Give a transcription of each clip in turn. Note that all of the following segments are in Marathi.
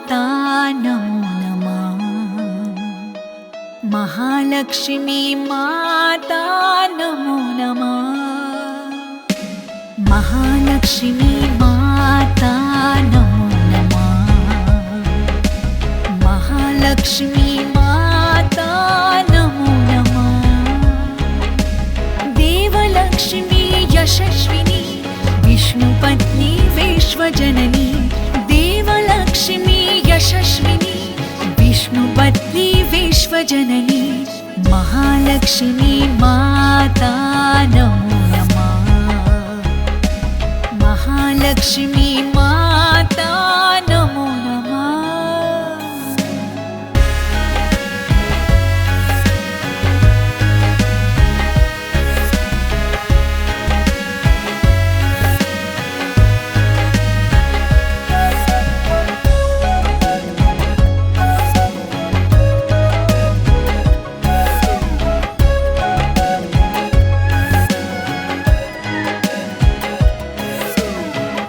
माता नमो नमः। महालक्ष्मी माता नमो नमः। महालक्ष्मी माता नमो नमः। महालक्ष्मी माता नमो नमः। देवलक्ष्मी यशस्विनी विष्णुपत्नी विश्वजननी। देवलक्ष्मी यशस्विनी विष्णुपत्नी विश्वजननी। महालक्ष्मी माता नमो नमः। महालक्ष्मी माता नमो नमः।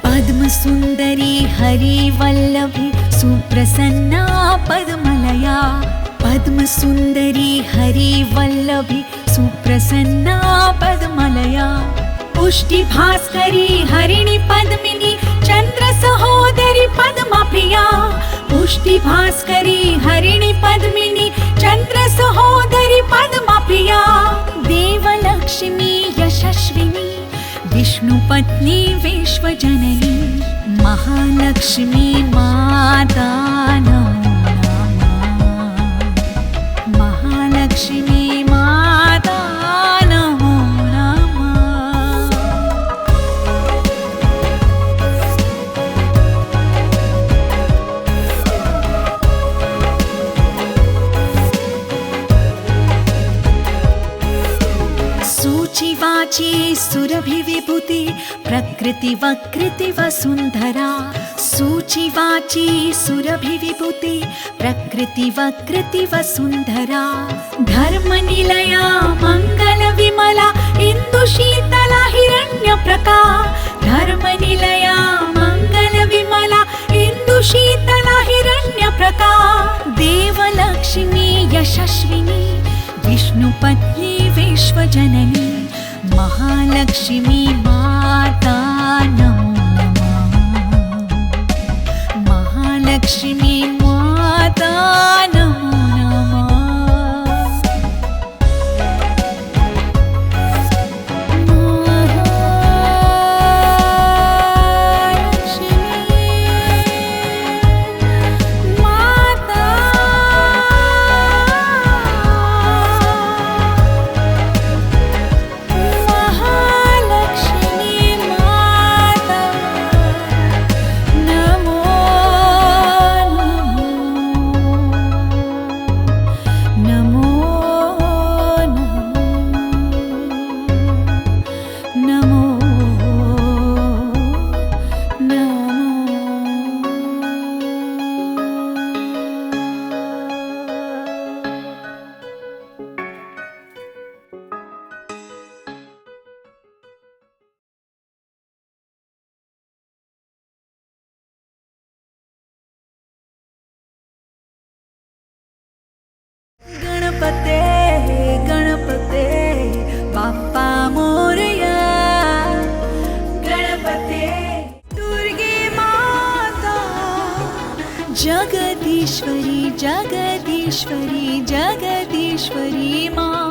पद्मसुन्दरी हरिवल्लभी सुप्रसन्ना पद्मलया। पद्मसुन्दरी हरिवल्लभी सुप्रसन्ना पद्मलया। पुष्टिभास्करी हरिणी पद्मिनी चन्द्रसहोदरी पद्मप्रिया। पुष्टिभास्करी हरिणी पद्मिनी चन्द्रसहोदरी पद्मप्रिया। देवलक्ष्मी यशस्विनी विष्णुपत्नी विश्वजननी। महालक्ष्मी माता नमो नमः। महालक्ष्मी माता नमो नमः। सूचिवाची सुरभिविभूति प्रकृति वकृति वसुन्धरा। सूचिवाची सुरभिविभूति प्रकृति वकृति वसुन्धरा। धर्मनिलया मङ्गलविमला इन्दुशीतला हिरण्यप्रका। धर्मनिलया मङ्गलविमला इन्दुशीतला हिरण्यप्रका। देवलक्ष्मी यशस्विनी विष्णुपत्नी विश्वजननी। महालक्ष्मी माता नमो नमः। महालक्ष्मी माता नमो गणपते गणपते बाप्पा मोरया। गणपते दुर्गे माता जगदीश्वरी जगदीश्वरी जगदीश्वरी माँ।